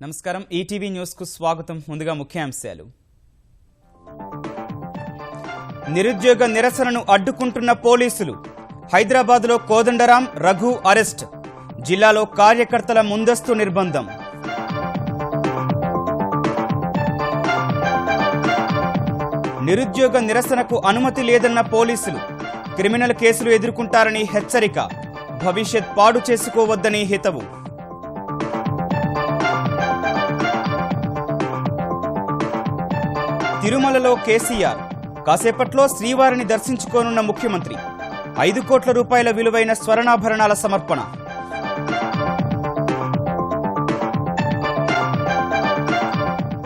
నమస్కారం ETV news కు స్వాగతం. ముందుగా ముఖ్యాంశాలు. నిరుద్యోగ నిరసనను అడ్డుకుంటున్న పోలీసులు. హైదరాబాద్లో కోదండరాం, రఘు అరెస్ట్. జిల్లాలో కార్యకర్తల ముందస్తు నిర్బంధం. నిరుద్యోగ నిరసనకు అనుమతి లేదన్న పోలీసులు. క్రిమినల్ కేసులు ఎదుర్కొంటారని హెచ్చరిక. భవిష్యత్ పాడు చేసుకోవద్దని హితవు. తిరుమలలో కేసీఆర్. కాసేపట్లో శ్రీవారిని దర్శించుకోనున్న ముఖ్యమంత్రి. 5 కోట్ల రూపాయల విలువైన స్వర్ణాభరణాల సమర్పణ.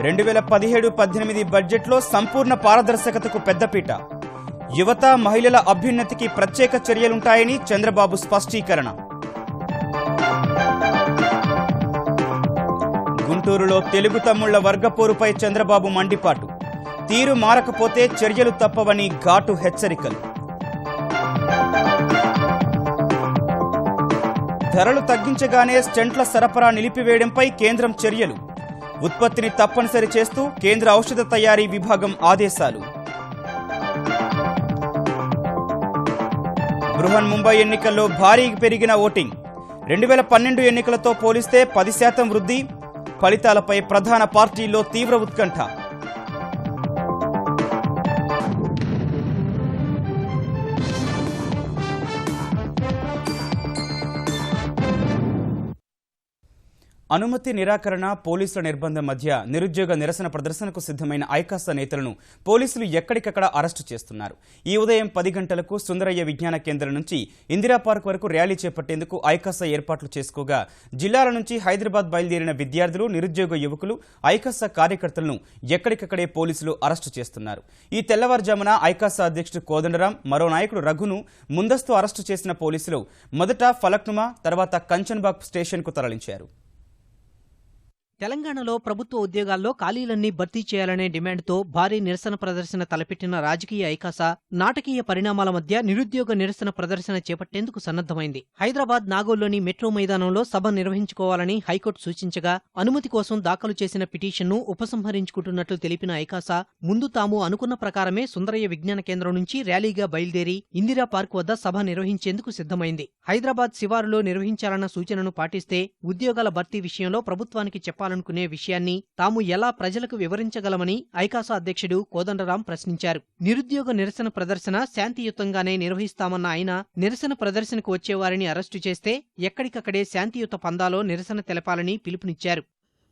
రెండు 2017-18 బడ్జెట్లో సంపూర్ణ పారదర్శకతకు పెద్దపీట. యువత, మహిళల అభ్యున్నతికి ప్రత్యేక చర్యలుంటాయని చంద్రబాబు స్పష్టీకరణ. గుంటూరులో తెలుగు తమ్ముళ్ల వర్గపోరుపై చంద్రబాబు మండిపాటు. తీరు మారకపోతే చర్యలు తప్పవని ఘాటు హెచ్చరికలు. ధరలు తగ్గించగానే స్టెంట్ల సరఫరా నిలిపివేయడంపై కేంద్రం చర్యలు. ఉత్పత్తిని తప్పనిసరి చేస్తూ కేంద్ర ఔషధ తయారీ విభాగం ఆదేశాలు. బృహన్ ముంబై ఎన్నికల్లో భారీగా పెరిగిన ఓటింగ్. 2012 ఎన్నికలతో పోలిస్తే 10% వృద్ధి. ఫలితాలపై ప్రధాన పార్టీల్లో తీవ్ర ఉత్కంఠ. అనుమతి నిరాకరణ, పోలీసుల నిర్బంధం మధ్య నిరుద్యోగ నిరసన ప్రదర్శనకు సిద్ధమైన ఐకాసా నేతలను పోలీసులు ఎక్కడికక్కడ అరెస్టు చేస్తున్నారు. ఈ ఉదయం 10 గంటలకు సుందరయ్య విజ్ఞాన కేంద్రం నుంచి ఇందిరా పార్క్ వరకు ర్యాలీ చేపట్టేందుకు ఐకాసా ఏర్పాట్లు చేసుకోగా, జిల్లాల నుంచి హైదరాబాద్ బయలుదేరిన విద్యార్థులు, నిరుద్యోగ యువకులు, ఐకాసా కార్యకర్తలను ఎక్కడికక్కడే పోలీసులు అరెస్టు చేస్తున్నారు. ఈ తెల్లవారుజామున ఐకాసా అధ్యక్షుడు కోదండరాం, మరో నాయకుడు రఘును ముందస్తు అరెస్టు చేసిన పోలీసులు మొదట ఫలక్నుమా, తర్వాత కంచన్బాగ్ స్టేషన్కు తరలించారు. తెలంగాణలో ప్రభుత్వ ఉద్యోగాల్లో ఖాళీలన్నీ భర్తీ చేయాలనే డిమాండ్తో భారీ నిరసన ప్రదర్శన తలపెట్టిన రాజకీయ ఐకాసా నాటకీయ పరిణామాల మధ్య నిరుద్యోగ నిరసన ప్రదర్శన చేపట్టేందుకు సన్నద్ధమైంది. హైదరాబాద్ నాగోల్లోని మెట్రో మైదానంలో సభ నిర్వహించుకోవాలని హైకోర్టు సూచించగా, అనుమతి కోసం దాఖలు చేసిన పిటిషన్ను ఉపసంహరించుకుంటున్నట్లు తెలిపిన ఐకాసా ముందు తాము అనుకున్న ప్రకారమే సుందరయ్య విజ్ఞాన కేంద్రం నుంచి ర్యాలీగా బయలుదేరి ఇందిరా పార్క్ వద్ద సభ నిర్వహించేందుకు సిద్ధమైంది. హైదరాబాద్ శివారులో నిర్వహించాలన్న సూచనను పాటిస్తే ఉద్యోగాల భర్తీ విషయంలో ప్రభుత్వానికి చెప్పాలనుకునే విషయాన్ని తాము ఎలా ప్రజలకు వివరించగలమని ఐకాసా అధ్యక్షుడు కోదండరాం ప్రశ్నించారు. నిరుద్యోగ నిరసన ప్రదర్శన శాంతియుతంగానే నిర్వహిస్తామన్న ఆయన, నిరసన ప్రదర్శనకు వచ్చేవారిని అరెస్టు చేస్తే ఎక్కడికక్కడే శాంతియుత పందాలో నిరసన తెలపాలని పిలుపునిచ్చారు.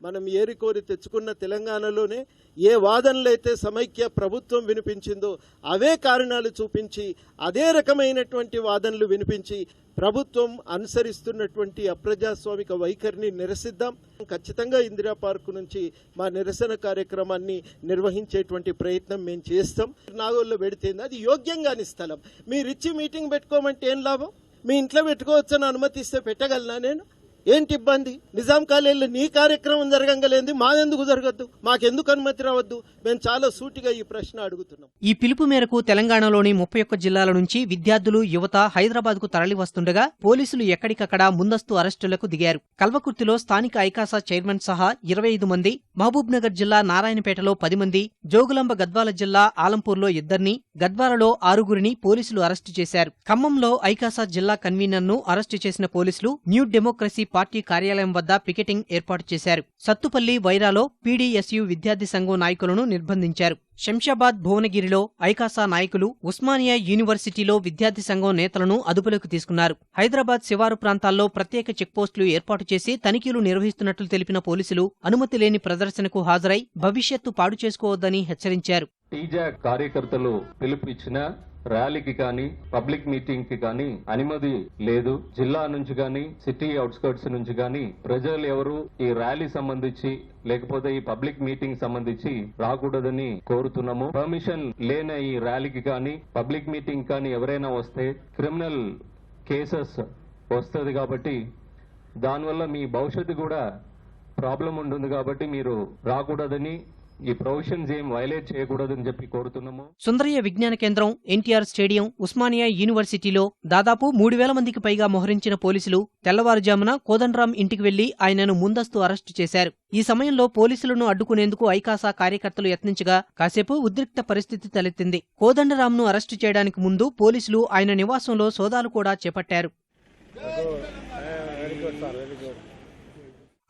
మనం ఏరికోరి తెచ్చుకున్న తెలంగాణలోనే ఏ వాదనలైతే సమైక్య ప్రభుత్వం వినిపించిందో అవే కారణాలు చూపించి, అదే రకమైనటువంటి వాదనలు వినిపించి ప్రభుత్వం అనుసరిస్తున్నటువంటి అప్రజాస్వామిక వైఖరిని నిరసిద్దాం. ఖచ్చితంగా ఇందిరా పార్కు నుంచి మా నిరసన కార్యక్రమాన్ని నిర్వహించేటువంటి ప్రయత్నం మేము చేస్తాం. నాగోల్లో పెడితేంది అది యోగ్యంగాని స్థలం. మీరిచ్చి మీటింగ్ పెట్టుకోమంటే ఏం లాభం? మీ ఇంట్లో పెట్టుకోవచ్చని అనుమతిస్తే పెట్టగలనా నేను? ఏంటి ఇబ్బంది? నిజాం కాలేజీలో నీ కార్యక్రమం జరగంగలేంది, మాదెందుకు జరగద్దు? మాకెందుకు అనుమతి రావద్దు? మేము చాలా సూటిగా ఈ ప్రశ్న అడుగుతున్నాం. ఈ పిలుపు మేరకు తెలంగాణలోని 31 జిల్లాల నుంచి విద్యార్థులు, యువత హైదరాబాద్ కు తరలి వస్తుండగా పోలీసులు ఎక్కడికక్కడ ముందస్తు అరెస్టులకు దిగారు. కల్వకుర్తిలో స్థానిక ఐకాసా చైర్మన్ సహా 25 మంది, మహబూబ్ నగర్ జిల్లా నారాయణపేటలో 10 మంది, జోగులాంబ గద్వాల జిల్లా ఆలంపూర్లో 2, గద్వాలలో 6 పోలీసులు అరెస్టు చేశారు. ఖమ్మంలో ఐకాసా జిల్లా కన్వీనర్ ను అరెస్టు చేసిన పోలీసులు న్యూ డెమోక్రసీ పార్టీ కార్యాలయం వద్ద పికెటింగ్ ఏర్పాటు చేశారు. సత్తుపల్లి, వైరాలో పీడీఎస్యూ విద్యార్థి సంఘం నాయకులను నిర్బంధించారు. శంషాబాద్, భువనగిరిలో ఐకాసా నాయకులు, ఉస్మానియా యూనివర్సిటీలో విద్యార్థి సంఘం నేతలను అదుపులోకి తీసుకున్నారు. హైదరాబాద్ శివారు ప్రాంతాల్లో ప్రత్యేక చెక్పోస్టులు ఏర్పాటు చేసి తనిఖీలు నిర్వహిస్తున్నట్లు తెలిపిన పోలీసులు అనుమతి లేని ప్రదర్శనకు హాజరై భవిష్యత్తు పాడు చేసుకోవద్దని హెచ్చరించారు. టీజాక్ కార్యకర్తలు పిలుపిచ్చిన ర్యాలీకి కానీ పబ్లిక్ మీటింగ్ కి కానీ అనుమతి లేదు. జిల్లా నుంచి కానీ సిటీ అవుట్స్కర్ట్స్ నుంచి కానీ ప్రజలు ఎవరు ఈ ర్యాలీ సంబంధించి లేకపోతే ఈ పబ్లిక్ మీటింగ్ సంబంధించి రాకూడదని కోరుతున్నాము. పర్మిషన్ లేని ఈ ర్యాలీకి కానీ పబ్లిక్ మీటింగ్ కానీ ఎవరైనా వస్తే క్రిమినల్ కేసెస్ వస్తుంది కాబట్టి దానివల్ల మీ భవిష్యత్తు కూడా ప్రాబ్లం ఉంటుంది కాబట్టి మీరు రాకూడదని ఈ ప్రొవిజన్స్ ఏం వైలేట్ చేయకూడదని చెప్పి కోరుతున్నాము. సుందరయ్య విజ్ఞాన కేంద్రం, ఎన్టీఆర్ స్టేడియం, ఉస్మానియా యూనివర్సిటీలో దాదాపు 3,000 మందికి పైగా మోహరించిన పోలీసులు తెల్లవారుజామున కోదండరాం ఇంటికి వెళ్లి ఆయనను ముందస్తు అరెస్టు చేశారు. ఈ సమయంలో పోలీసులను అడ్డుకునేందుకు ఐకాసా కార్యకర్తలు యత్నించగా కాసేపు ఉద్రిక్త పరిస్థితి తలెత్తింది. కోదండరాంను అరెస్టు చేయడానికి ముందు పోలీసులు ఆయన నివాసంలో సోదాలు కూడా చేపట్టారు.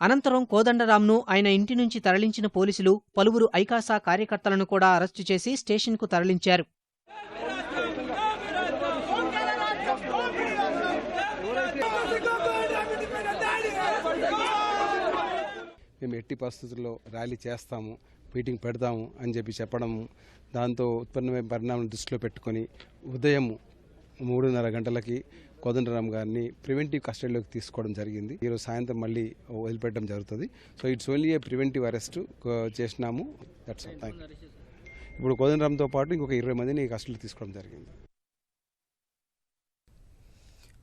అనంతరం కోదండరాంను ఆయన ఇంటి నుంచి తరలించిన పోలీసులు పలువురు ఐకాసా కార్యకర్తలను కూడా అరెస్టు చేసి స్టేషన్కు తరలించారు. మేము ఎట్టి పరిస్థితుల్లో ర్యాలీ చేస్తాము, మీటింగ్ పెడతాము అని చెప్పడం, దాంతో ఉత్పన్నమైన పరిణామాలను దృష్టిలో పెట్టుకొని ఉదయం 3:30 గంటలకి కోదండరాం గారిని ప్రివెంటివ్ కస్టడీలోకి తీసుకోవడం జరిగింది. ఈరోజు సాయంత్రం మళ్ళీ వదిలిపెట్టడం జరుగుతుంది. So it's only a preventive arrest చేసినాము. That's all. Thank you. ఇప్పుడు కోదండరాంతో పాటు ఇంకొక 20 మందిని కస్టడీలో తీసుకోవడం జరిగింది.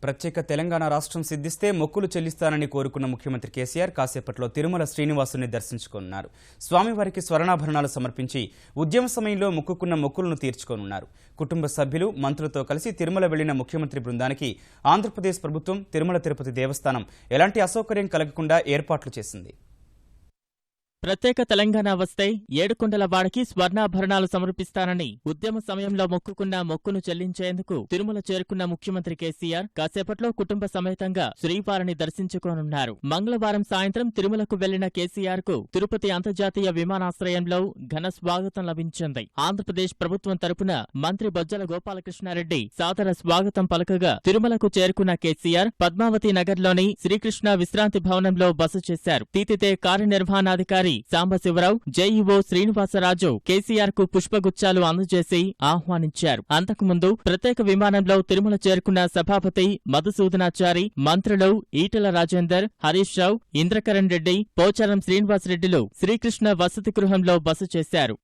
ప్రత్యేక తెలంగాణ రాష్ట్రం సిద్ధిస్తే మొక్కులు చెల్లిస్తానని కోరుకున్న ముఖ్యమంత్రి కేసీఆర్ కాసేపట్లో తిరుమల శ్రీనివాసుని దర్శించుకోనున్నారు. స్వామివారికి స్వర్ణాభరణాలు సమర్పించి ఉద్యమ సమయంలో మొక్కుకున్న మొక్కులను తీర్చుకోనున్నారు. కుటుంబ సభ్యులు, మంత్రులతో కలిసి తిరుమల వెళ్లిన ముఖ్యమంత్రి బృందానికి ఆంధ్రప్రదేశ్ ప్రభుత్వం తిరుమల తిరుపతి దేవస్థానం ఎలాంటి అసౌకర్యం కలగకుండా ఏర్పాట్లు చేసింది. ప్రత్యేక తెలంగాణ వస్తే ఏడుకొండల వాడికి స్వర్ణాభరణాలు సమర్పిస్తానని ఉద్యమ సమయంలో మొక్కుకున్న మొక్కును చెల్లించేందుకు తిరుమల చేరుకున్న ముఖ్యమంత్రి కేసీఆర్ కాసేపట్లో కుటుంబ సమేతంగా శ్రీవారిని దర్శించుకోనున్నారు. మంగళవారం సాయంత్రం తిరుమలకు వెళ్లిన కేసీఆర్ కు తిరుపతి అంతర్జాతీయ విమానాశ్రయంలో ఘన స్వాగతం లభించింది. ఆంధ్రప్రదేశ్ ప్రభుత్వం తరపున మంత్రి బొజ్జల గోపాలకృష్ణారెడ్డి సాదర స్వాగతం పలకగా తిరుమలకు చేరుకున్న కేసీఆర్ పద్మావతి నగర్లోని శ్రీకృష్ణ విశ్రాంతి భవనంలో బస చేశారు. తీతితే కార్యనిర్వహణాధికారి సాంబశివరావు, జేఈఓ శ్రీనివాసరాజు కేసీఆర్ కు పుష్పగుచ్చాలు అందజేసి ఆహ్వానించారు. అంతకుముందు ప్రత్యేక విమానంలో తిరుమల చేరుకున్న సభాపతి మధుసూదనాచారి, మంత్రులు ఈటెల రాజేందర్, హరీష్ రావు, ఇంద్రకరణ్ రెడ్డి, పోచారం శ్రీనివాసరెడ్డిలు శ్రీకృష్ణ వసతి గృహంలో బస చేశారు.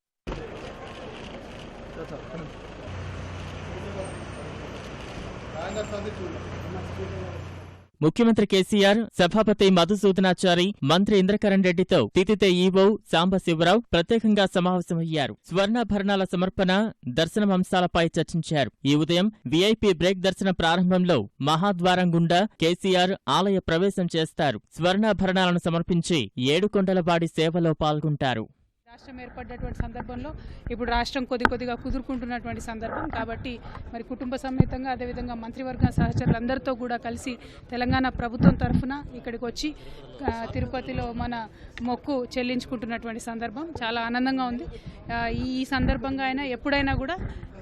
ముఖ్యమంత్రి కేసీఆర్, సభాపతి మధుసూదనాచారి, మంత్రి ఇంద్రకరణ్ రెడ్డితో తితితే ఈవో సాంబశివరావు ప్రత్యేకంగా సమావేశమయ్యారు. స్వర్ణాభరణాల సమర్పణ, దర్శనం అంశాలపై చర్చించారు. ఈ ఉదయం వీఐపీ బ్రేక్ దర్శన ప్రారంభంలో మహాద్వారం గుండా కేసీఆర్ ఆలయ ప్రవేశం చేస్తారు. స్వర్ణాభరణాలను సమర్పించి ఏడుకొండలవాడి సేవలో పాల్గొంటారు. రాష్ట్రం ఏర్పడ్డటువంటి సందర్భంలో ఇప్పుడు రాష్ట్రం కొద్దిగా కుదురుకుంటున్నటువంటి సందర్భం కాబట్టి మరి కుటుంబ సమేతంగా అదేవిధంగా మంత్రివర్గ సహచరులందరితో కూడా కలిసి తెలంగాణ ప్రభుత్వం తరఫున ఇక్కడికి వచ్చి తిరుపతిలో మన మొక్కు చెల్లించుకుంటున్నటువంటి సందర్భం చాలా ఆనందంగా ఉంది. ఈ సందర్భంగా అయినా ఎప్పుడైనా కూడా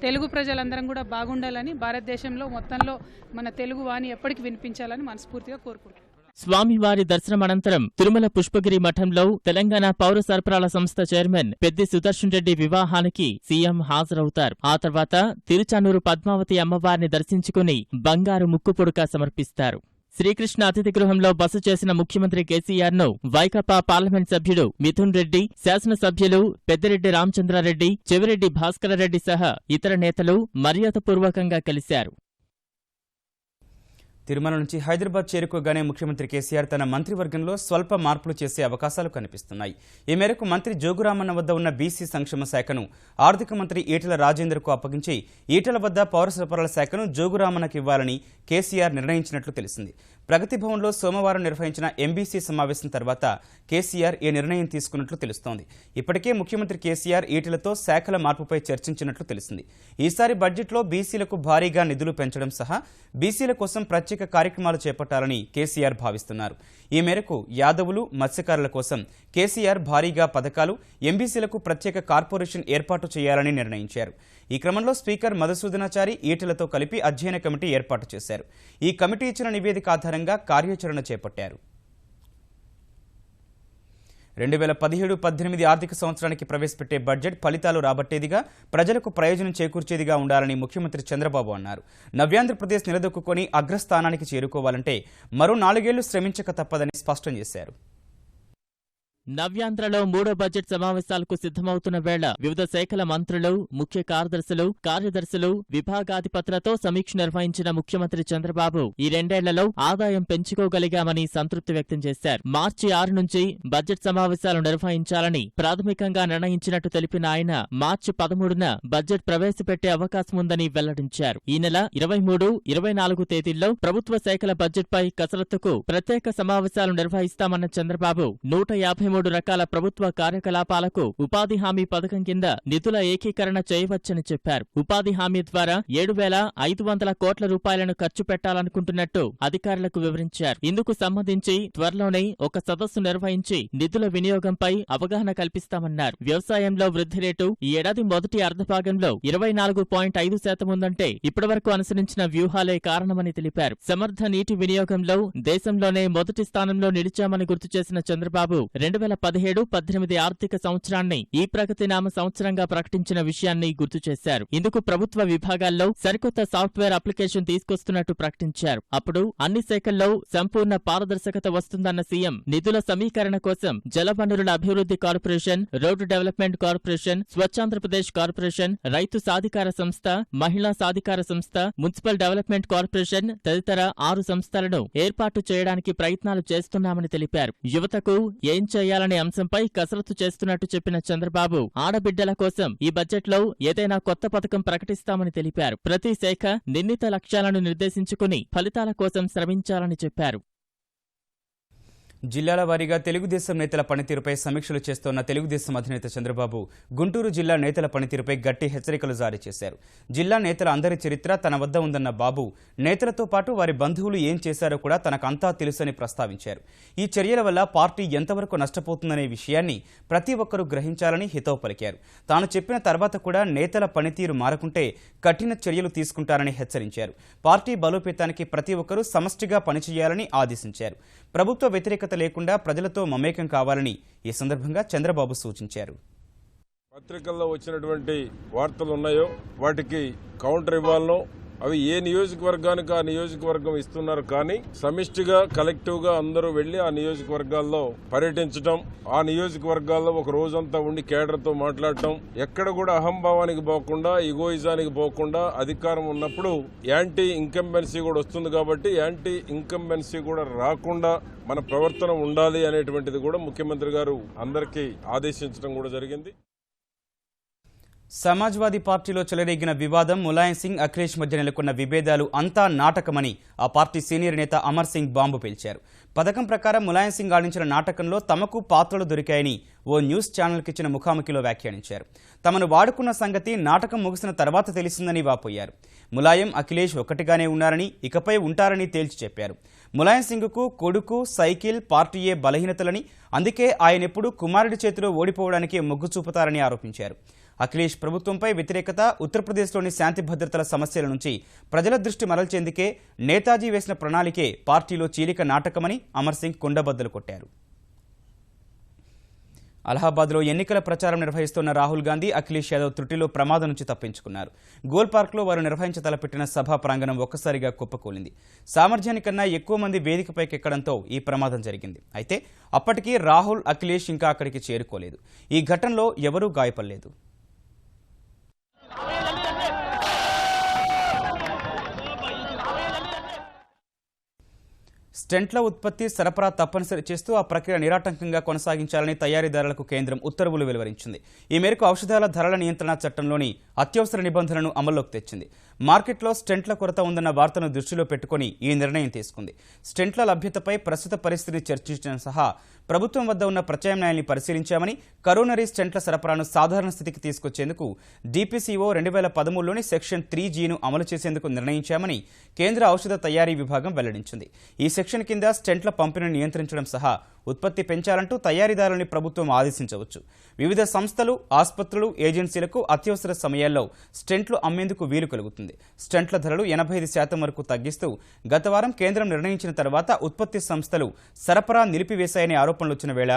తెలుగు ప్రజలందరం కూడా బాగుండాలని, భారతదేశంలో మొత్తంలో మన తెలుగు వాణి ఎప్పటికీ వినిపించాలని మనస్ఫూర్తిగా కోరుకుంటున్నాను. స్వామివారి దర్శనం అనంతరం తిరుమల పుష్పగిరి మఠంలో తెలంగాణ పౌర సరఫరాల సంస్థ చైర్మన్ పెద్ది సుదర్శన్ రెడ్డి వివాహానికి సీఎం హాజరవుతారు. ఆ తర్వాత తిరుచానూరు పద్మావతి అమ్మవారిని దర్శించుకుని బంగారు ముక్కుపుడక సమర్పిస్తారు. శ్రీకృష్ణ అతిథి గృహంలో బస చేసిన ముఖ్యమంత్రి కేసీఆర్ ను వైకాపా పార్లమెంట్ సభ్యుడు మిథున్ రెడ్డి, శాసనసభ్యులు పెద్దిరెడ్డి రామచంద్రారెడ్డి, చెవిరెడ్డి భాస్కరరెడ్డి సహా ఇతర నేతలు మర్యాదపూర్వకంగా కలిశారు. తిరుమల నుంచి హైదరాబాద్ చేరుకోగానే ముఖ్యమంత్రి కేసీఆర్ తన మంత్రివర్గంలో స్వల్ప మార్పులు చేసే అవకాశాలు కనిపిస్తున్నాయి. ఈ మేరకు మంత్రి జోగురామన్న వద్ద ఉన్న బీసీ సంక్షేమ శాఖను ఆర్థిక మంత్రి ఈటెల రాజేందర్కు అప్పగించి ఈటెల వద్ద పౌర సరఫరాల శాఖను జోగురామన్నకు ఇవ్వాలని కేసీఆర్ నిర్ణయించినట్లు తెలిసింది. ప్రగతి భవన్లో సోమవారం నిర్వహించిన ఎంబీసీ సమావేశం తర్వాత కేసీఆర్ ఈ నిర్ణయం తీసుకున్నట్లు తెలుస్తోంది. ఇప్పటికే ముఖ్యమంత్రి కేసీఆర్ ఈటెలతో శాఖల మార్పుపై చర్చించినట్లు తెలిసింది. ఈసారి బడ్జెట్లో బీసీలకు భారీగా నిధులు పెంచడం సహా బీసీల కోసం ప్రత్యేక కార్యక్రమాలు చేపట్టాలని కేసీఆర్ భావిస్తున్నారు. ఈ మేరకు యాదవులు, మత్స్యకారుల కోసం కేసీఆర్ భారీగా పథకాలు, ఎంబీసీలకు ప్రత్యేక కార్పొరేషన్ ఏర్పాటు చేయాలని నిర్ణయించారు. ఈ క్రమంలో స్పీకర్ మధుసూదనాచారి ఈటెలతో కలిపి అధ్యయన కమిటీ ఏర్పాటు చేశారు. ఈ కమిటీ ఇచ్చిన నివేదిక ఆధారంగా కార్యాచరణ చేపట్టారు. 2017-18 ఆర్థిక సంవత్సరానికి ప్రవేశపెట్టే బడ్జెట్ ఫలితాలు రాబట్టేదిగా, ప్రజలకు ప్రయోజనం చేకూర్చేదిగా ఉండాలని ముఖ్యమంత్రి చంద్రబాబు అన్నారు. నవ్యాంధ్రప్రదేశ్ నిలదొక్కుని అగ్రస్థానానికి చేరుకోవాలంటే మరో 4 ఏళ్లు శ్రమించక తప్పదని స్పష్టం చేశారు. నవ్యాంధ్రలో 3వ బడ్జెట్ సమావేశాలకు సిద్ధమవుతున్న వేళ వివిధ శాఖల మంత్రులు, ముఖ్య కార్యదర్శులు, కార్యదర్శులు, విభాగాధిపతులతో సమీక్ష నిర్వహించిన ముఖ్యమంత్రి చంద్రబాబు ఈ 2 ఏళ్లలో ఆదాయం పెంచుకోగలిగామని సంతృప్తి వ్యక్తం చేశారు. మార్చి 6 నుంచి బడ్జెట్ సమావేశాలు నిర్వహించాలని ప్రాథమికంగా నిర్ణయించినట్టు తెలిపిన ఆయన మార్చి 13న బడ్జెట్ ప్రవేశపెట్టే అవకాశం ఉందని వెల్లడించారు. ఈ నెల 23, 24 తేదీల్లో ప్రభుత్వ శాఖల బడ్జెట్పై కసరత్తుకు ప్రత్యేక సమావేశాలు నిర్వహిస్తామన్న చంద్రబాబు 153 రకాల ప్రభుత్వ కార్యకలాపాలకు ఉపాధి హామీ పథకం కింద నిధుల ఏకీకరణ చేయవచ్చని చెప్పారు. ఉపాధి హామీ ద్వారా 7,500 కోట్ల రూపాయలను ఖర్చు పెట్టాలనుకుంటున్నట్టు అధికారులకు వివరించారు. ఇందుకు సంబంధించి త్వరలోనే ఒక సదస్సు నిర్వహించి నిధుల వినియోగంపై అవగాహన కల్పిస్తామన్నారు. వ్యవసాయంలో వృద్ధి రేటు ఈ ఏడాది మొదటి అర్ధభాగంలో 24.5% ఉందంటే ఇప్పటివరకు అనుసరించిన వ్యూహాలే కారణమని తెలిపారు. సమర్థ నీటి వినియోగంలో దేశంలోనే మొదటి స్థానంలో నిలిచామని గుర్తు చేసిన చంద్రబాబు 2017-18 ఆర్థిక సంవత్సరాన్ని ఈ ప్రగతి నామ సంవత్సరంగా ప్రకటించిన విషయాన్ని గుర్తు చేశారు. ఇందుకు ప్రభుత్వ విభాగాల్లో సరికొత్త సాఫ్ట్వేర్ అప్లికేషన్ తీసుకొస్తున్నట్టు ప్రకటించారు. అప్పుడు అన్ని శాఖల్లో సంపూర్ణ పారదర్శకత వస్తుందన్న సీఎం నిధుల సమీకరణ కోసం జలవనరుల అభివృద్ధి corporation, road development corporation, స్వచ్ఛాంధ్రప్రదేశ్ corporation, రైతు సాధికార సంస్థ, మహిళా సాధికార సంస్థ, మున్సిపల్ డెవలప్మెంట్ కార్పొరేషన్ తదితర 6 సంస్థలను ఏర్పాటు చేయడానికి ప్రయత్నాలు చేస్తున్నామని తెలిపారు. యువతకు ఏం చేయాలనే అంశంపై కసరత్తు చేస్తున్నట్టు చెప్పిన చంద్రబాబు ఆడబిడ్డల కోసం ఈ బడ్జెట్లో ఏదైనా కొత్త పథకం ప్రకటిస్తామని తెలిపారు. ప్రతి శాఖ నిర్ణీత లక్ష్యాలను నిర్దేశించుకుని ఫలితాల కోసం శ్రమించాలని చెప్పారు. జిల్లాల వారీగా తెలుగుదేశం నేతల పనితీరుపై సమీక్షలు చేస్తోన్న తెలుగుదేశం అధినేత చంద్రబాబు గుంటూరు జిల్లా నేతల పనితీరుపై గట్టి హెచ్చరికలు జారీ చేశారు. జిల్లా నేతల అందరి చరిత్ర తన వద్ద ఉందన్న బాబు నేతలతో పాటు వారి బంధువులు ఏం చేశారో కూడా తనకంతా తెలుసని ప్రస్తావించారు. ఈ చర్యల వల్ల పార్టీ ఎంతవరకు నష్టపోతుందనే విషయాన్ని ప్రతి ఒక్కరూ గ్రహించాలని హితవు పలికారు. తాను చెప్పిన తర్వాత కూడా నేతల పనితీరు మారకుంటే కఠిన చర్యలు తీసుకుంటారని హెచ్చరించారు. పార్టీ బలోపేతానికి ప్రతి ఒక్కరూ సమష్టిగా పనిచేయాలని ఆదేశించారు. ప్రభుత్వ వ్యతిరేకత లేకుండా ప్రజలతో మమేకం కావాలని ఈ సందర్భంగా చంద్రబాబు సూచించారు. పత్రికల్లో వచ్చినటువంటి వార్తలు ఉన్నాయో వాటికి కౌంటర్ ఇవ్వాలనో అవి ఏ నియోజకవర్గానికి ఆ నియోజకవర్గం ఇస్తున్నారు, కానీ సమిష్టిగా కలెక్టివ్ గా అందరూ వెళ్లి ఆ నియోజకవర్గాల్లో పర్యటించడం, ఆ నియోజకవర్గాల్లో ఒక రోజంతా ఉండి కేడర్తో మాట్లాడటం, ఎక్కడ కూడా అహంభావానికి పోకుండా ఈగోయిజానికి పోకుండా అధికారం ఉన్నప్పుడు యాంటీ ఇంకంబెన్సీ కూడా వస్తుంది కాబట్టి యాంటీ ఇంకంబెన్సీ కూడా రాకుండా మన ప్రవర్తన ఉండాలి అనేటువంటిది కూడా ముఖ్యమంత్రి గారు అందరికీ ఆదేశించడం కూడా జరిగింది. సమాజ్వాదీ పార్టీలో చెలరేగిన వివాదం, ములాయం సింగ్, అఖిలేష్ మధ్య నెలకొన్న విభేదాలు అంతా నాటకమని ఆ పార్టీ సీనియర్ నేత అమర్ సింగ్ బాంబు పేల్చారు. పథకం ప్రకారం ములాయం సింగ్ ఆడించిన నాటకంలో తమకు పాత్రలు దొరికాయని ఓ న్యూస్ ఛానల్కి ఇచ్చిన ముఖాముఖిలో వ్యాఖ్యానించారు. తమను వాడుకున్న సంగతి నాటకం ముగిసిన తర్వాత తెలిసిందని వాపోయారు. ములాయం, అఖిలేష్ ఒక్కటిగానే ఉన్నారని, ఇకపై ఉంటారని తేల్చి చెప్పారు. ములాయం సింగ్కు కొడుకు, సైకిల్, పార్టీయే బలహీనతలని, అందుకే ఆయనెప్పుడు కుమారుడి చేతిలో ఓడిపోవడానికే మొగ్గు చూపుతారని ఆరోపించారు. అఖిలేష్ ప్రభుత్వంపై వ్యతిరేకత, ఉత్తరప్రదేశ్లోని శాంతి భద్రతల సమస్యల నుంచి ప్రజల దృష్టి మరల్చేందుకే నేతాజీ వేసిన ప్రణాళికే పార్టీలో చీలిక నాటకమని అమర్ సింగ్ కుండబద్దలు కొట్టారు. అలహాబాద్లో ఎన్నికల ప్రచారం నిర్వహిస్తున్న రాహుల్ గాంధీ, అఖిలేష్ యాదవ్ త్రుటిలో ప్రమాదం నుంచి తప్పించుకున్నారు. గోల్ పార్క్లో వారు నిర్వహించతలపెట్టిన సభా ప్రాంగణం ఒక్కసారిగా కుప్పకూలింది. సామర్థ్యానికన్నా ఎక్కువ మంది వేదికపైకి ఎక్కడంతో ఈ ప్రమాదం జరిగింది. అయితే అప్పటికీ రాహుల్, అఖిలేష్ ఇంకా అక్కడికి చేరుకోలేదు. ఈ ఘటనలో ఎవరూ గాయపడలేదు. స్టెంట్ల ఉత్పత్తి, సరఫరా తప్పనిసరి చేస్తూ ఆ ప్రక్రియ నిరాటంకంగా కొనసాగించాలని తయారీదారులకు కేంద్రం ఉత్తర్వులు వెలువరించింది. ఈ మేరకు ఔషధాల ధరల నియంత్రణ చట్టంలోని అత్యవసర నిబంధనలను అమల్లోకి తెచ్చింది. మార్కెట్లో స్టెంట్ల కొరత ఉందన్న వార్తను దృష్టిలో పెట్టుకుని ఈ నిర్ణయం తీసుకుంది. స్టెంట్ల లభ్యతపై ప్రస్తుత పరిస్థితిని చర్చించడం సహా ప్రభుత్వం వద్ద ఉన్న ప్రత్యామ్నాయాన్ని పరిశీలించామని, కరోనరీ స్టెంట్ల సరఫరాను సాధారణ స్థితికి తీసుకొచ్చేందుకు DPCO 2013లోని సెక్షన్ 3Gను అమలు చేసేందుకు నిర్ణయించామని కేంద్ర ఔషధ తయారీ విభాగం వెల్లడించింది. ఈ సెక్షన్ కింద స్టెంట్ల పంపిణీని నియంత్రించడం సహా ఉత్పత్తి పెంచాలంటూ తయారీదారులని ప్రభుత్వం ఆదేశించవచ్చు. వివిధ సంస్థలు, ఆసుపత్రులు, ఏజెన్సీలకు అత్యవసర సమయాల్లో స్టెంట్లు అమ్మేందుకు వీలు కలుగుతుంది. స్టెంట్ల ధరలు 85% వరకు తగ్గిస్తూ గత వారం కేంద్రం నిర్ణయించిన తర్వాత ఉత్పత్తి సంస్థలు సరఫరా నిలిపివేశాయనే ఆరోపణలు వచ్చిన వేళ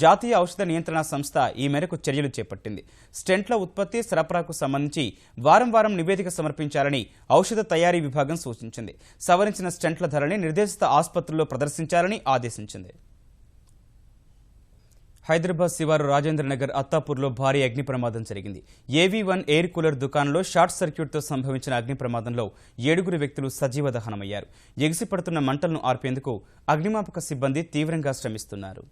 జాతీయ ఔషధ నియంత్రణ సంస్థ ఈ మేరకు చర్యలు చేపట్టింది. స్టెంట్ల ఉత్పత్తి, సరఫరాకు సంబంధించి వారం నివేదిక సమర్పించాలని ఔషధ తయారీ విభాగం సూచించింది. సవరించిన స్టెంట్ల ధరని నిర్దేశిత ఆసుపత్రుల్లో ప్రదర్శించాలని ఆదేశించింది. హైదరాబాద్ శివారు రాజేంద్రనగర్ అత్తాపూర్లో భారీ అగ్ని ప్రమాదం జరిగింది. AV1 ఎయిర్ కూలర్ దుకాణంలో షార్ట్ సర్క్యూట్తో సంభవించిన అగ్ని ప్రమాదంలో 7 వ్యక్తులు సజీవ దహనమయ్యారు. ఎగిసిపడుతున్న మంటలను ఆర్పేందుకు అగ్నిమాపక సిబ్బంది తీవ్రంగా శ్రమిస్తున్నారు.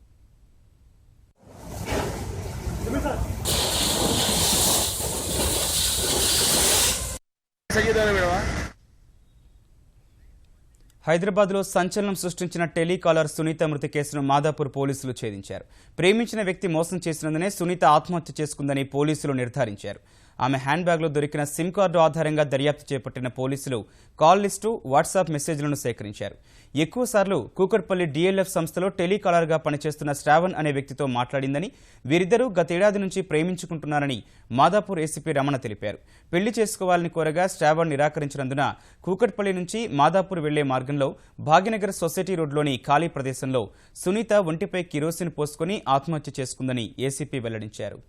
హైదరాబాద్లో సంచలనం సృష్టించిన టెలికాలర్ సునీత మృతి కేసును మాదాపూర్ పోలీసులు ఛేదించారు. ప్రేమించిన వ్యక్తి మోసం చేసినందునే సునీత ఆత్మహత్య చేసుకుందని పోలీసులు నిర్ధారించారు. ఆమె హ్యాండ్ బ్యాగ్లో దొరికిన సిమ్ కార్డు ఆధారంగా దర్యాప్తు చేపట్టిన పోలీసులు కాల్ లిస్టు, వాట్సాప్ మెసేజ్లను సేకరించారు. ఎక్కువసార్లు కూకట్పల్లి DLF సంస్థలో టెలికాలర్గా పనిచేస్తున్న శ్రావణ్ అనే వ్యక్తితో మాట్లాడిందని, వీరిద్దరూ గతేడాది నుంచి ప్రేమించుకుంటున్నారని మాదాపూర్ ఏసీపీ రమణ తెలిపారు. పెళ్లి చేసుకోవాలని కోరగా శ్రావణ్ నిరాకరించినందున కూకట్పల్లి నుంచి మాదాపూర్ వెళ్లే మార్గంలో భాగ్యనగర్ సొసైటీ రోడ్లోని ఖాళీ ప్రదేశంలో సునీత ఒంటిపై కిరోసిన్ పోసుకుని ఆత్మహత్య చేసుకుందని ఏసీపీ వెల్లడించారు.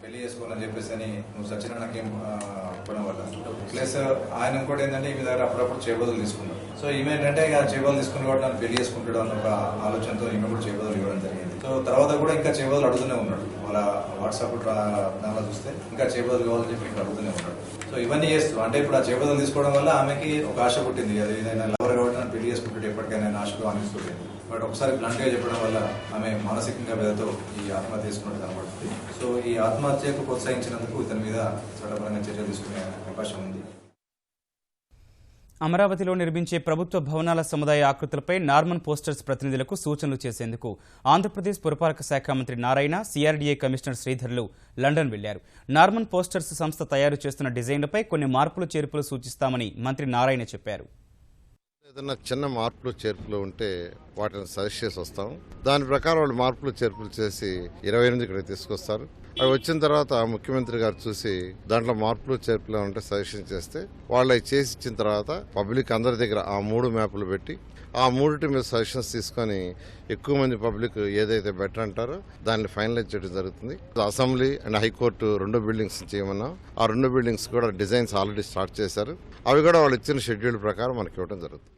పెళ్లి చేసుకోవాలని చెప్పేసి అని నువ్వు సచిన నాకేం ఒప్పడం వల్ల ప్లస్ ఆయన ఇంకోటి ఏంటంటే ఈ దగ్గర అప్పుడప్పుడు చేబదులు తీసుకున్నాడు. సో ఈమె ఏంటంటే ఇక చేబదులు తీసుకుని కూడా నన్ను పెళ్లి చేసుకుంటాడు అన్న ఒక ఆలోచనతో ఈమె కూడా చేబదులు ఇవ్వడం జరిగింది. సో తర్వాత కూడా ఇంకా చేబదులు అడుగుతూనే ఉన్నాడు. వాళ్ళ వాట్సాప్ దానిలో చూస్తే ఇంకా చేబదులు కావాలని చెప్పి ఇంకా అడుగుతూనే ఉన్నాడు. సో ఇవన్నీ చేస్తూ అంటే ఇప్పుడు ఆ చేబదులు తీసుకోవడం వల్ల ఆమెకి ఒక ఆశ పుట్టింది. అది ఏదైనా లవర్ కాబట్టి నన్ను పెళ్లి చేసుకుంటాడు ఎప్పటికైనా ఆశతో అనిపిస్తుంది. బట్ ఒకసారి బ్లంట్గా చెప్పడం వల్ల ఆమె మానసికంగా వేదతో ఈ ఆత్మహత్య చేసుకున్నట్టు కనబడుతుంది. సో ఈ ఆత్మహత్యకు ప్రోత్సహించినందుకు ఇతని మీద చట్టపరంగా చర్యలు తీసుకునే అవకాశం ఉంది. అమరావతిలో నిర్మించే ప్రభుత్వ భవనాల సముదాయ ఆకృతులపై నార్మన్ పోస్టర్స్ ప్రతినిధులకు సూచనలు చేసేందుకు ఆంధ్రప్రదేశ్ పురపాలక శాఖ మంత్రి నారాయణ, CRDA కమిషనర్ శ్రీధర్లు లండన్ వెళ్లారు. నార్మన్ పోస్టర్స్ సంస్థ తయారు చేస్తున్న డిజైన్లపై కొన్ని మార్పులు చేర్పులు సూచిస్తామని మంత్రి నారాయణ చెప్పారు. ఏదైనా చిన్న మార్పులు చేర్పులు ఉంటే వాటిని సజెస్ట్ చేసి వస్తాం. దాని ప్రకారం వాళ్ళు మార్పులు చేర్పులు చేసి 28 ఇక్కడికి తీసుకొస్తారు. అవి వచ్చిన తర్వాత ముఖ్యమంత్రి గారు చూసి దాంట్లో మార్పులు చేర్పులు ఉంటే సజెషన్ చేస్తే వాళ్ళు చేసి ఇచ్చిన తర్వాత పబ్లిక్ అందరి దగ్గర ఆ 3 మ్యాపులు పెట్టి ఆ 3 మీద సజెషన్స్ తీసుకొని ఎక్కువ మంది పబ్లిక్ ఏదైతే బెటర్ అంటారో దాన్ని ఫైనలైజ్ చేయడం జరుగుతుంది. అసెంబ్లీ అండ్ హైకోర్టు 2 బిల్డింగ్స్ చేయమన్నాం. ఆ 2 బిల్డింగ్స్ కూడా డిజైన్స్ ఆల్రెడీ స్టార్ట్ చేశారు. అవి కూడా వాళ్ళు ఇచ్చిన షెడ్యూల్ ప్రకారం మనకి ఇవ్వడం జరుగుతుంది.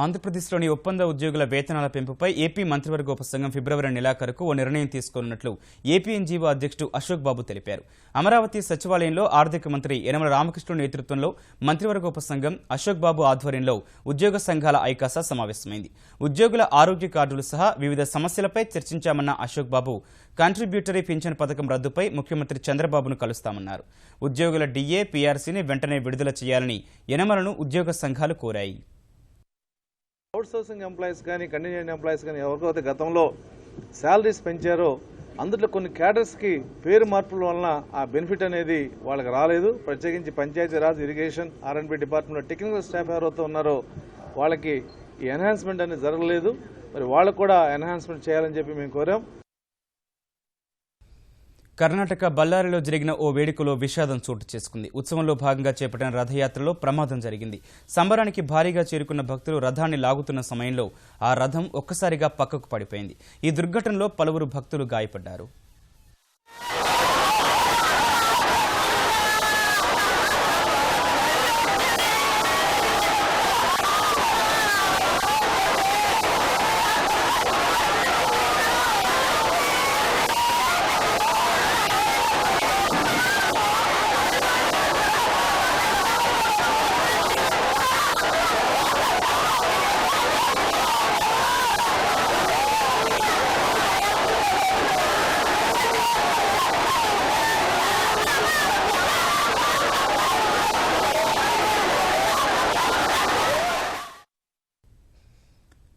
ఆంధ్రప్రదేశ్లోని ఒప్పంద ఉద్యోగుల వేతనాల పెంపుపై ఏపీ మంత్రివర్గ ఉపసంఘం ఫిబ్రవరి నెలాఖరుకు ఓ నిర్ణయం తీసుకోనున్నట్లు ఏపీ ఎన్జీఓ అధ్యక్షుడు అశోక్ బాబు తెలిపారు. అమరావతి సచివాలయంలో ఆర్థిక మంత్రి యనమల రామకృష్ణుడు నేతృత్వంలో మంత్రివర్గ ఉపసంఘం అశోక్ బాబు ఆధ్వర్యంలో ఉద్యోగ సంఘాల ఐకాసా సమావేశమైంది. ఉద్యోగుల ఆరోగ్య కార్డులు సహా వివిధ సమస్యలపై చర్చించామన్న అశోక్ బాబు కాంట్రిబ్యూటరీ పింఛన్ పథకం రద్దుపై ముఖ్యమంత్రి చంద్రబాబును కలుస్తామన్నారు. ఉద్యోగుల DA, PRCని వెంటనే విడుదల చేయాలని యనమలను ఉద్యోగ సంఘాలు కోరాయి. అవుట్సోర్సింగ్ ఎంప్లాయీస్ కానీ కంటిన్యూయింగ్ ఎంప్లాయీస్ కానీ ఎవరికైతే గతంలో శాలరీస్ పెంచారో అందులో కొన్ని క్యాడర్స్కి పేరు మార్పుల వలన ఆ బెనిఫిట్ అనేది వాళ్ళకి రాలేదు. ప్రత్యేకించి పంచాయతీరాజ్, ఇరిగేషన్, R&B డిపార్ట్మెంట్లో టెక్నికల్ స్టాఫ్ ఎవరైతే ఉన్నారో వాళ్ళకి ఈ ఎన్హాన్స్మెంట్ అనేది జరగలేదు. మరి వాళ్ళకు కూడా ఎన్హాన్స్మెంట్ చేయాలని చెప్పి మేము కోరాం. కర్ణాటక బళ్ళారిలో జరిగిన ఓ వేడుకలో విషాదం చోటు చేసుకుంది. ఉత్సవంలో భాగంగా చేపట్టిన రథయాత్రలో ప్రమాదం జరిగింది. సంబరానికి భారీగా చేరుకున్న భక్తులు రథాన్ని లాగుతున్న సమయంలో ఆ రథం ఒక్కసారిగా పక్కకు పడిపోయింది. ఈ దుర్ఘటనలో పలువురు భక్తులు గాయపడ్డారు.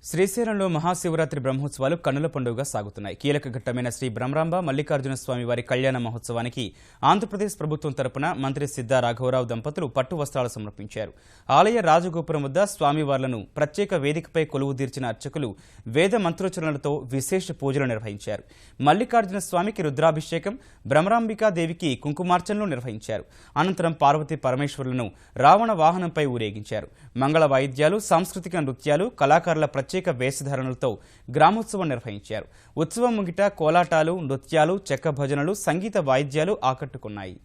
శ్రీశైలంలో మహాశివరాత్రి బ్రహ్మోత్సవాలు కన్నుల పండుగగా సాగుతున్నాయి. కీలక ఘట్టమైన శ్రీ బ్రహ్మరాంబ మల్లికార్జున స్వామి వారి కళ్యాణ మహోత్సవానికి ఆంధ్రప్రదేశ్ ప్రభుత్వం తరపున మంత్రి సిద్ధా రాఘవరావు దంపతులు పట్టు వస్త్రాలు సమర్పించారు. ఆలయ రాజగోపురం వద్ద స్వామివార్లను ప్రత్యేక వేదికపై కొలువు తీర్చిన అర్చకులు వేద మంత్రోచ్చరణలతో విశేష పూజలు నిర్వహించారు. మల్లికార్జున స్వామికి రుద్రాభిషేకం, బ్రహ్మరాంబికాదేవికి కుంకుమార్చనలు నిర్వహించారు. అనంతరం పార్వతీ పరమేశ్వరులను రావణ వాహనంపై ఊరేగించారు. మంగళ వాయిద్యాలు, సాంస్కృతిక నృత్యాలు, కళాకారుల ప్రత్యేక వేషధారణలతో గ్రామోత్సవం నిర్వహించారు. ఉత్సవం ముంగిట కోలాటాలు, నృత్యాలు, చెక్క భజనలు, సంగీత వాయిద్యాలు ఆకట్టుకున్నాయి.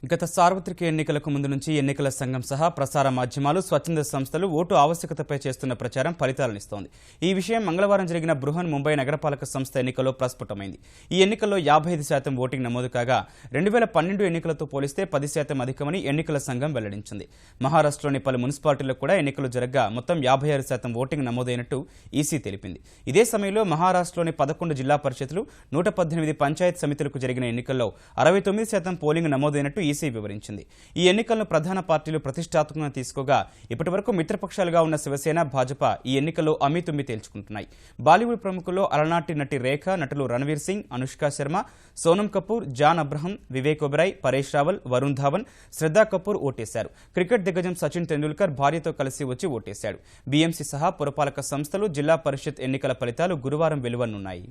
గత సార్వత్రిక ఎన్నికలకు ముందు నుంచి ఎన్నికల సంఘం సహా ప్రసార మాధ్యమాలు, స్వచ్ఛంద సంస్థలు ఓటు ఆవశ్యకతపై చేస్తున్న ప్రచారం ఫలితాలనిస్తోంది. ఈ విషయం మంగళవారం జరిగిన బృహన్ ముంబై నగరపాలక సంస్థ ఎన్నికల్లో ప్రస్ఫుటమైంది. ఈ ఎన్నికల్లో 55% ఓటింగ్ నమోదు కాగా 2012 ఎన్నికలతో పోలిస్తే 10% అధికమని ఎన్నికల సంఘం వెల్లడించింది. మహారాష్ట్రలోని పలు మున్సిపాలిటీల్లో కూడా ఎన్నికలు జరగగా మొత్తం 56% ఓటింగ్ నమోదైనట్టు ఈసీ తెలిపింది. ఇదే సమయంలో మహారాష్ట్రలోని 11 జిల్లా పరిషత్లు, 118 పంచాయత్ సమితులకు జరిగిన ఎన్నికల్లో 69% పోలింగ్ నమోదైనట్టు ఈసీ వివరించింది. ఈ ఎన్నికలను ప్రధాన పార్టీలు ప్రతిష్టాత్మకంగా తీసుకోగా ఇప్పటివరకు మిత్రపక్షాలుగా ఉన్న శివసేన, భాజపా ఈ ఎన్నికల్లో అమీతుమ్మి తేల్చుకుంటున్నాయి. బాలీవుడ్ ప్రముఖుల్లో అలనాటి నటి రేఖ, నటులు రణవీర్ సింగ్, అనుష్క శర్మ, సోనం కపూర్, జాన్ అబ్రహం, వివేక్ ఒబెరాయ్, పరేష్ రావల్, వరుణ్ ధావన్, శ్రద్ధా కపూర్ ఓటేశారు. క్రికెట్ దిగ్గజం సచిన్ తెండూల్కర్ భార్యతో కలిసి వచ్చి ఓటేశాడు. బీఎంసీ సహా పురపాలక సంస్థలు, జిల్లా పరిషత్ ఎన్నికల ఫలితాలు గురువారం వెలువనున్నాయి.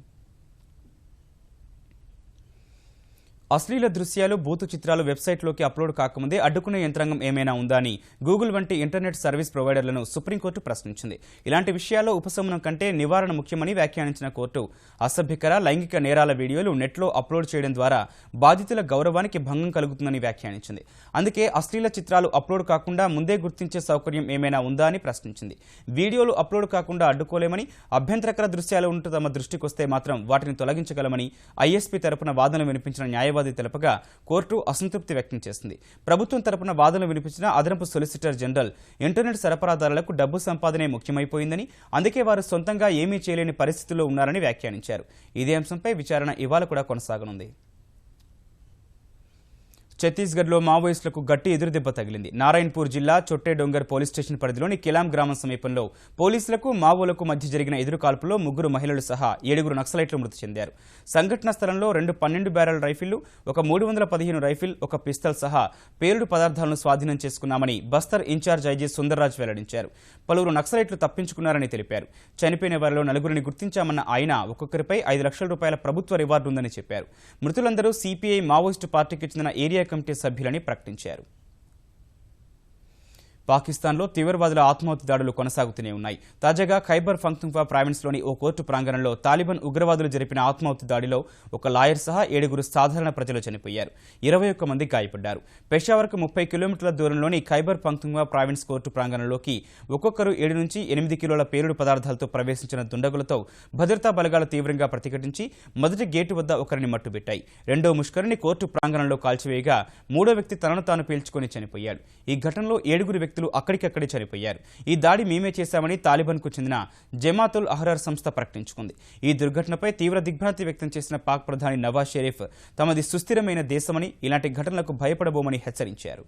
అశ్లీల దృశ్యాలు, బూతు చిత్రాలు వెబ్సైట్లోకి అప్లోడ్ కాకముందే అడ్డుకునే యంత్రాంగం ఏమైనా ఉందా అని గూగుల్ వంటి ఇంటర్నెట్ సర్వీస్ ప్రొవైడర్లను సుప్రీంకోర్టు ప్రశ్నించింది. ఇలాంటి విషయాల్లో ఉపశమనం కంటే నివారణ ముఖ్యమని వ్యాఖ్యానించిన కోర్టు అసభ్యకర, లైంగిక నేరాల వీడియోలు నెట్లో అప్లోడ్ చేయడం ద్వారా బాధితుల గౌరవానికి భంగం కలుగుతుందని వ్యాఖ్యానించింది. అందుకే అశ్లీల చిత్రాలు అప్లోడ్ కాకుండా ముందే గుర్తించే సౌకర్యం ఏమైనా ఉందా అని ప్రశ్నించింది. వీడియోలు అప్లోడ్ కాకుండా అడ్డుకోలేమని, అభ్యంతరకర దృశ్యాలు ఉంటూ తమ దృష్టికొస్తే మాత్రం వాటిని తొలగించగలమని ఐఎస్పీ తరపున వాదనలు వినిపించిన న్యాయవాది తెలపగా కోర్టు అసంతృప్తి వ్యక్తం చేసింది. ప్రభుత్వం తరపున వాదనలు వినిపించిన అదనపు సొలిసిటర్ జనరల్ ఇంటర్నెట్ సరఫరాదారులకు డబ్బు సంపాదనే ముఖ్యమైపోయిందని, అందుకే వారు సొంతంగా ఏమీ చేయలేని పరిస్థితుల్లో ఉన్నారని వ్యాఖ్యానించారు. ఇదే అంశంపై విచారణ ఇవాళ కూడా కొనసాగనుంది. ఛత్తీస్గఢ్లో మావోయిస్టులకు గట్టి ఎదురుదెబ్బ తగిలింది. నారాయణపూర్ జిల్లా చొట్టేడొంగర్ పోలీస్ స్టేషన్ పరిధిలోని కెలాం గ్రామం సమీపంలో పోలీసులకు, మావోలకు మధ్య జరిగిన ఎదురుకాల్పులో 3 మహిళలు సహా 7 నక్సలైట్లు మృతి చెందారు. సంఘటనా స్థలంలో 2 12 బ్యారెల్ రైఫిళ్లు, ఒక 315 రైఫిల్, ఒక పిస్తల్ సహా పేలుడు పదార్థాలను స్వాధీనం చేసుకున్నామని బస్తర్ ఇన్ఛార్జ్ ఐజీ సుందర్రాజ్ వెల్లడించారు. పలువురు నక్సలైట్లు తప్పించుకున్నారని తెలిపారు. చనిపోయిన వారిలో 4 గుర్తించామన్న ఆయన ఒక్కొక్కరిపై 5 లక్షల రూపాయల ప్రభుత్వ రివార్డు ఉందని చెప్పారు. మృతులందరూ సిపిఐ మావోయిస్టు పార్టీకి చెందిన ఏరియా కమిటీ సభ్యులని ప్రకటించారు. పాకిస్తాన్లో తీవ్రవాదుల ఆత్మాహుతి దాడులు కొనసాగుతూనే ఉన్నాయి. తాజాగా ఖైబర్ పఖ్తూన్ఖ్వా ప్రావిన్స్లోని ఓ కోర్టు ప్రాంగణంలో తాలిబాన్ ఉగ్రవాదులు జరిపిన ఆత్మాహుతి దాడిలో ఒక లాయర్ సహా 7 సాధారణ ప్రజలు చనిపోయారు. 21 మంది గాయపడ్డారు. పెషావర్కు 30 కిలోమీటర్ల దూరంలోని ఖైబర్ పఖ్తూన్ఖ్వా ప్రావిన్స్ కోర్టు ప్రాంగణంలోకి ఒక్కొక్కరు 7 నుంచి 8 కిలోల పేలుడు పదార్థాలతో ప్రవేశించిన దుండగులతో భద్రతా బలగాలు తీవ్రంగా ప్రతిఘటించి మొదటి గేటు వద్ద ఒకరిని మట్టుబెట్టాయి. రెండో ముష్కరిని కోర్టు ప్రాంగణంలో కాల్చివేయగా 3వ వ్యక్తి తనను తాను పీల్చుకొని చనిపోయాడు. ఈ ఘటనలో 7 వ్యక్తులు అక్కడికక్కడే చనిపోయారు. ఈ దాడి మేమే చేశామని తాలిబాన్కు చెందిన జమాతుల్ అహ్రార్ సంస్థ ప్రకటించుకుంది. ఈ దుర్ఘటనపై తీవ్ర దిగ్భ్రాంతి వ్యక్తం చేసిన పాక్ ప్రధాని నవాజ్ షరీఫ్ తమది సుస్థిరమైన దేశమని, ఇలాంటి ఘటనలకు భయపడబోమని హెచ్చరించారు.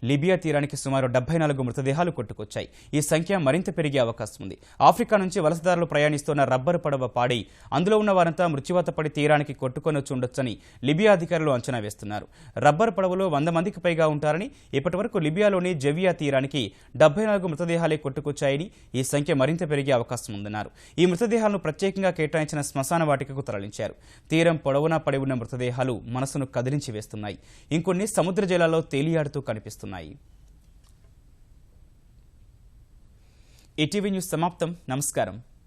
లిబియా తీరానికి సుమారు 74 మృతదేహాలు కొట్టుకొచ్చాయి. ఈ సంఖ్య మరింత పెరిగే అవకాశం ఉంది. ఆఫ్రికా నుంచి వలసదారులు ప్రయాణిస్తున్న రబ్బరు పడవ పాడి అందులో ఉన్న వారంతా మృత్యువాత పడి తీరానికి కొట్టుకొని వచ్చి ఉండొచ్చని లిబియా అధికారులు అంచనా వేస్తున్నారు. రబ్బరు పడవలో 100 మందికి పైగా ఉంటారని, ఇప్పటి వరకు లిబియాలోని జవియా తీరానికి 74 మృతదేహాలే కొట్టుకొచ్చాయని, ఈ సంఖ్య మరింత పెరిగే అవకాశం ఉందన్నారు. ఈ మృతదేహాలను ప్రత్యేకంగా కేటాయించిన శ్మశాన వాటికకు తరలించారు. తీరం పొడవునా పడి ఉన్న మృతదేహాలు మనసును కదిలించి వేస్తున్నాయి. ఇంకొన్ని సముద్ర జలాల్లో తేలియాడుతూ కనిపిస్తున్నాయి. ఈటీవీ న్యూస్ సమాప్తం. నమస్కారం.